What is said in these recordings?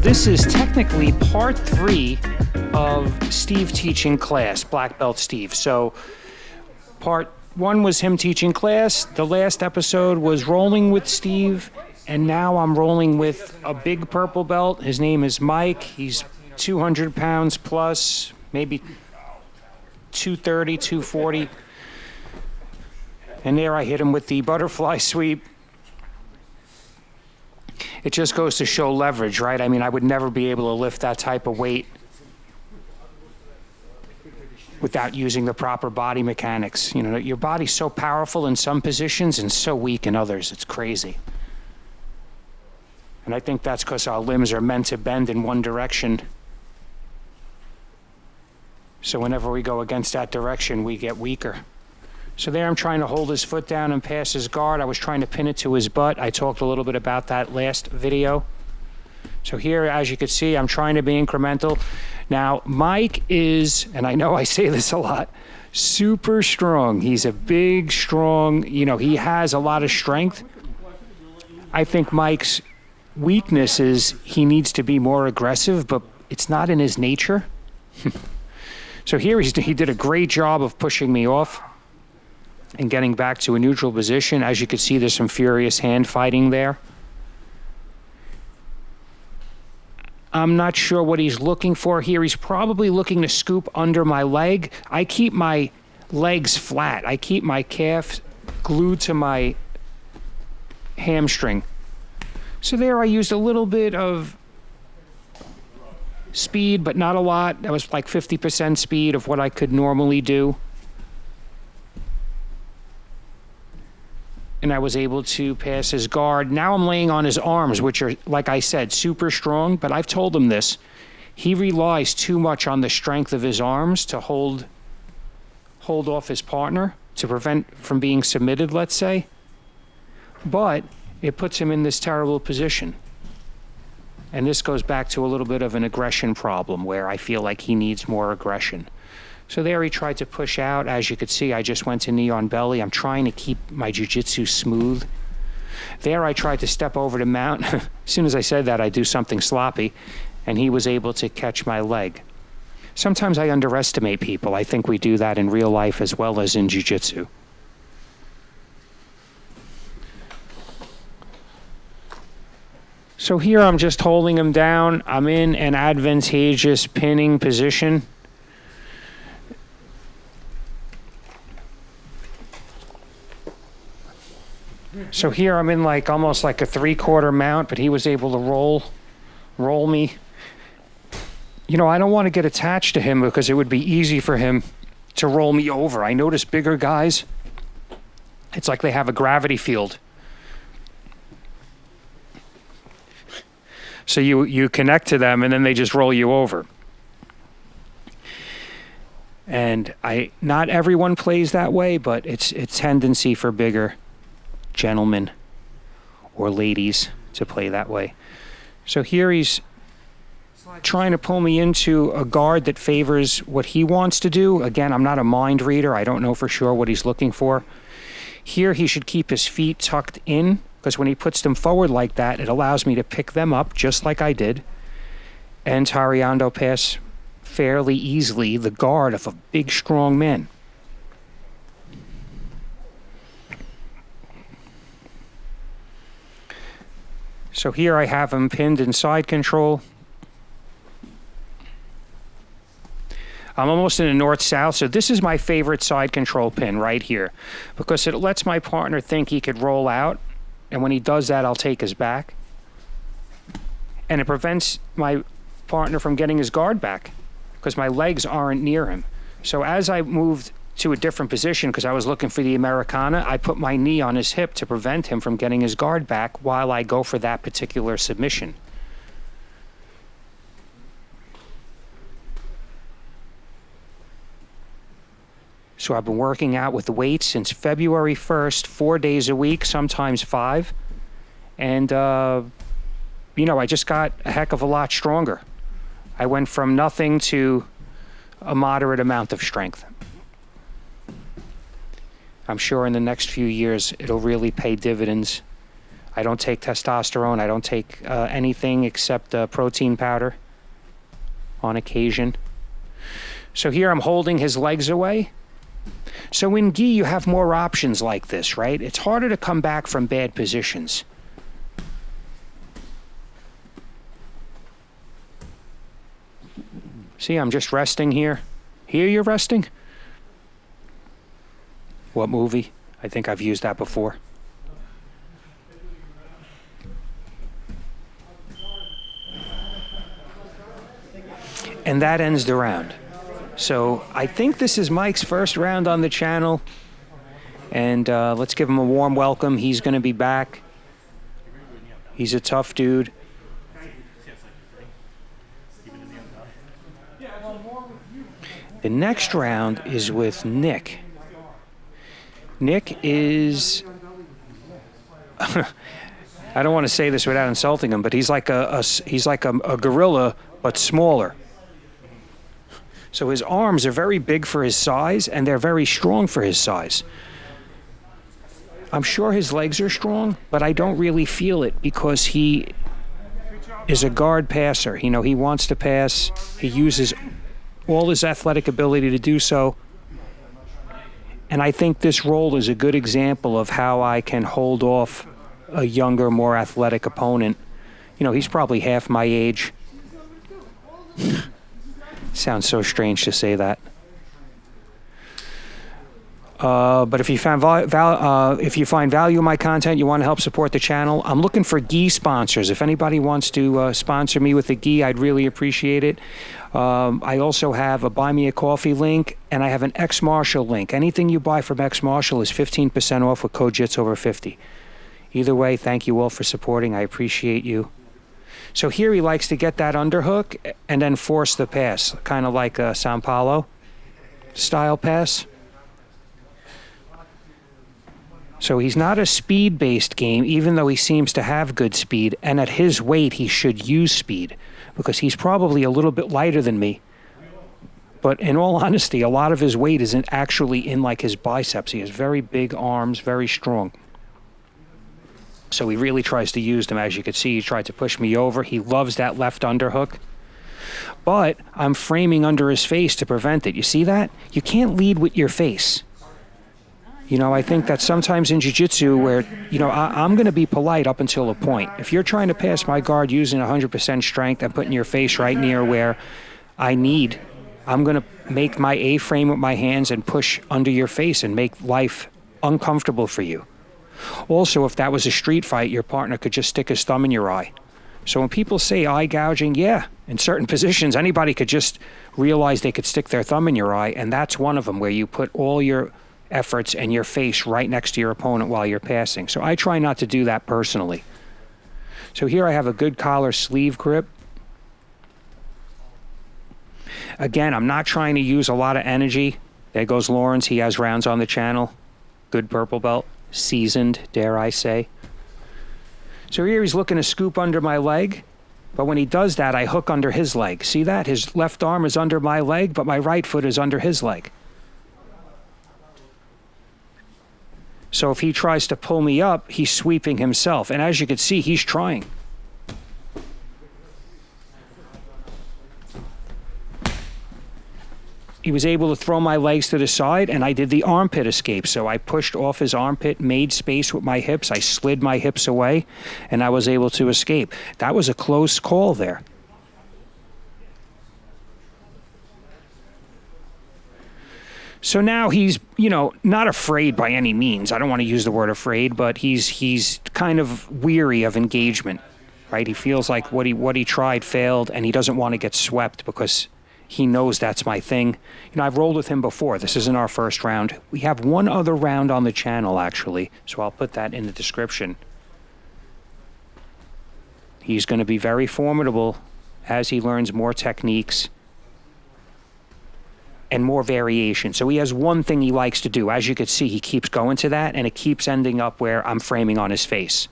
this is technically part 3 of Steve teaching class, Black Belt Steve. So part 1 was him teaching class. The last episode was rolling with Steve. And now I'm rolling with a big purple belt. His name is Mike. He's 200 pounds plus, maybe 230, 240. And there I hit him with the butterfly sweep. It just goes to show leverage, right? I mean, I would never be able to lift that type of weight without using the proper body mechanics. You know, your body's so powerful in some positions and so weak in others. It's crazy. And I think that's because our limbs are meant to bend in one direction. So whenever we go against that direction, we get weaker. So there I'm trying to hold his foot down and pass his guard. I was trying to pin it to his butt. I talked a little bit about that last video. So here, as you can see, I'm trying to be incremental. Now, Mike is, and I know I say this a lot, super strong. He's a big, strong, he has a lot of strength. I think Mike's weakness is he needs to be more aggressive, but it's not in his nature. So here he did a great job of pushing me off and getting back to a neutral position. As you can see, there's some furious hand fighting there. I'm not sure what he's looking for here. He's probably looking to scoop under my leg. I keep my legs flat. I keep my calf glued to my hamstring. So there I used a little bit of speed, but not a lot. That was like 50% speed of what I could normally do. And I was able to pass his guard. Now I'm laying on his arms, which are, like I said, super strong. But I've told him this. He relies too much on the strength of his arms to hold off his partner, to prevent from being submitted, let's say. But it puts him in this terrible position. And this goes back to a little bit of an aggression problem where I feel like he needs more aggression. So there he tried to push out. As you could see, I just went to knee on belly. I'm trying to keep my jiu-jitsu smooth. There I tried to step over to mount. As soon as I said that, I do something sloppy, and he was able to catch my leg. Sometimes I underestimate people. I think we do that in real life as well as in jiu-jitsu. So here I'm just holding him down. I'm in an advantageous pinning position. So here I'm in almost like a 3/4 mount, but he was able to roll me. I don't want to get attached to him because it would be easy for him to roll me over. I notice bigger guys, it's like they have a gravity field. So you connect to them and then they just roll you over. And not everyone plays that way, but it's a tendency for bigger gentlemen or ladies to play that way. So here he's trying to pull me into a guard that favors what he wants to do. Again, I'm not a mind reader. I don't know for sure what he's looking for. Here he should keep his feet tucked in, because when he puts them forward like that, it allows me to pick them up just like I did and Tariando pass fairly easily the guard of a big, strong man. So here I have him pinned in side control. I'm almost in a north-south, so this is my favorite side control pin right here because it lets my partner think he could roll out, and when he does that, I'll take his back. And it prevents my partner from getting his guard back because my legs aren't near him. So as I moved to a different position, because I was looking for the Americana, I put my knee on his hip to prevent him from getting his guard back while I go for that particular submission. So I've been working out with the weights since February 1st, 4 days a week, sometimes 5. And, I just got a heck of a lot stronger. I went from nothing to a moderate amount of strength. I'm sure in the next few years, it'll really pay dividends. I don't take testosterone. I don't take anything except protein powder on occasion. So here I'm holding his legs away. So in gi, you have more options like this, right? It's harder to come back from bad positions. See, I'm just resting here. Here you're resting? What movie? I think I've used that before. And that ends the round. So I think this is Mike's first round on the channel. And let's give him a warm welcome. He's going to be back. He's a tough dude. The next round is with Nick. Nick is... I don't want to say this without insulting him, but he's like a gorilla, but smaller. So his arms are very big for his size, and they're very strong for his size. I'm sure his legs are strong, but I don't really feel it because he is a guard passer. You know, he wants to pass. He uses all his athletic ability to do so. And I think this role is a good example of how I can hold off a younger, more athletic opponent. You know, he's probably half my age. Sounds so strange to say that. But if you find value in my content, you want to help support the channel, I'm looking for gi sponsors. If anybody wants to sponsor me with a gi, I'd really appreciate it. I also have a Buy Me a Coffee link, and I have an X Marshall link. Anything you buy from X Marshall is 15% off with code Jits over 50. Either way, thank you all for supporting. I appreciate you. So here he likes to get that underhook and then force the pass, kind of like a Sao Paulo style pass. So he's not a speed-based game, even though he seems to have good speed. And at his weight, he should use speed because he's probably a little bit lighter than me. But in all honesty, a lot of his weight isn't actually in like his biceps. He has very big arms, very strong. So he really tries to use them. As you can see, he tried to push me over. He loves that left underhook. But I'm framing under his face to prevent it. You see that? You can't lead with your face. You know, I think that sometimes in jiu-jitsu where, you know, I'm going to be polite up until a point. If you're trying to pass my guard using 100% strength and putting your face right near where I need, I'm going to make my A-frame with my hands and push under your face and make life uncomfortable for you. Also, if that was a street fight, your partner could just stick his thumb in your eye. So when people say eye gouging, yeah, in certain positions, anybody could just realize they could stick their thumb in your eye, and that's one of them where you put all your efforts and your face right next to your opponent while you're passing. So I try not to do that personally. So here I have a good collar sleeve grip. Again, I'm not trying to use a lot of energy. There goes Lawrence. He has rounds on the channel. Good purple belt. Seasoned, dare I say. So here he's looking to scoop under my leg. But when he does that, I hook under his leg. See that? His left arm is under my leg, but my right foot is under his leg. So if he tries to pull me up, he's sweeping himself. And as you can see, he's trying. He was able to throw my legs to the side, and I did the armpit escape. So I pushed off his armpit, made space with my hips. I slid my hips away, and I was able to escape. That was a close call there. So now he's, you know, not afraid by any means. I don't want to use the word afraid, but he's kind of weary of engagement, right? He feels like what he tried failed, and he doesn't want to get swept because he knows that's my thing. You know, I've rolled with him before. This isn't our first round. We have one other round on the channel, actually, so I'll put that in the description. He's going to be very formidable as he learns more techniques and more variation. So he has one thing he likes to do. As you can see, he keeps going to that, and it keeps ending up where I'm framing on his face.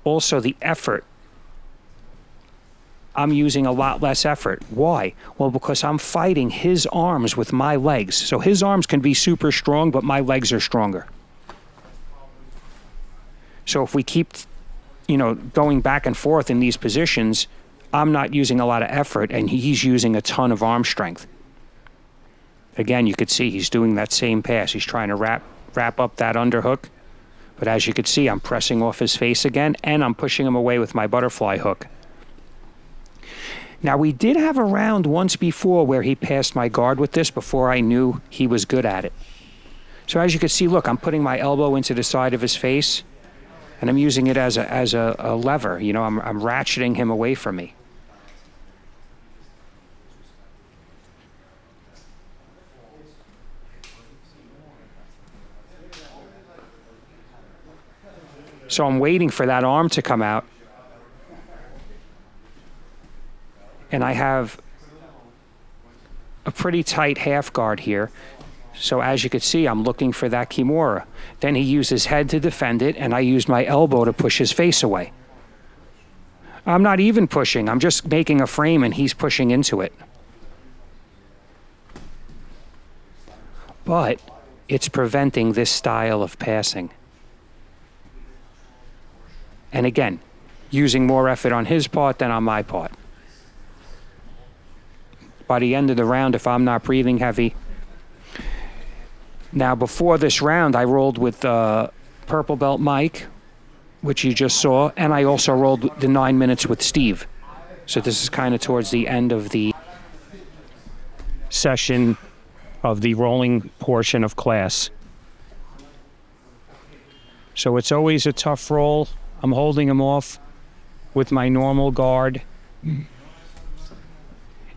Also, the effort I'm using a lot less effort. Why? Well, because I'm fighting his arms with my legs. So his arms can be super strong, but my legs are stronger. So if we keep, going back and forth in these positions, I'm not using a lot of effort, and he's using a ton of arm strength. Again, you could see he's doing that same pass. He's trying to wrap up that underhook. But as you could see, I'm pressing off his face again, and I'm pushing him away with my butterfly hook. Now, we did have a round once before where he passed my guard with this before I knew he was good at it. So as you can see, look, I'm putting my elbow into the side of his face, and I'm using it as a lever. I'm ratcheting him away from me. So I'm waiting for that arm to come out. And I have a pretty tight half guard here. So as you can see, I'm looking for that Kimura. Then he used his head to defend it, and I used my elbow to push his face away. I'm not even pushing. I'm just making a frame, and he's pushing into it. But it's preventing this style of passing. And again, using more effort on his part than on my part. By the end of the round, if I'm not breathing heavy. Now, before this round, I rolled with Purple Belt Mike, which you just saw, and I also rolled the 9 minutes with Steve. So this is kind of towards the end of the session of the rolling portion of class. So it's always a tough roll. I'm holding him off with my normal guard.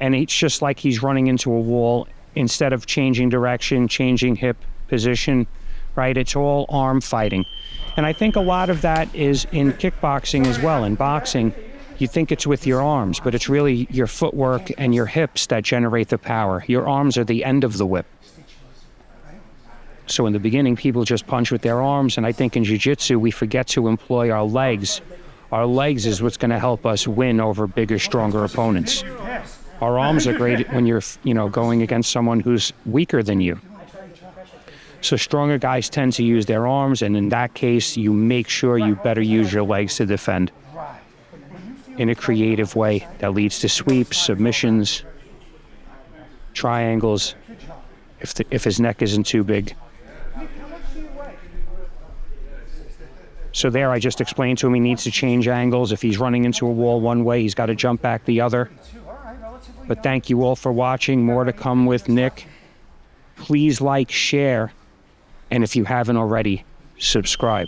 And it's just like he's running into a wall. Instead of changing direction, changing hip position, right? It's all arm fighting. And I think a lot of that is in kickboxing as well. In boxing, you think it's with your arms, but it's really your footwork and your hips that generate the power. Your arms are the end of the whip. So in the beginning, people just punch with their arms, and I think in jiu-jitsu, we forget to employ our legs. Our legs is what's going to help us win over bigger, stronger opponents. Our arms are great when you're, going against someone who's weaker than you. So stronger guys tend to use their arms, and in that case, you make sure you better use your legs to defend in a creative way that leads to sweeps, submissions, triangles, if his neck isn't too big. So there, I just explained to him he needs to change angles. If he's running into a wall one way, he's got to jump back the other. But thank you all for watching. More to come with Nick. Please like, share, and if you haven't already, subscribe.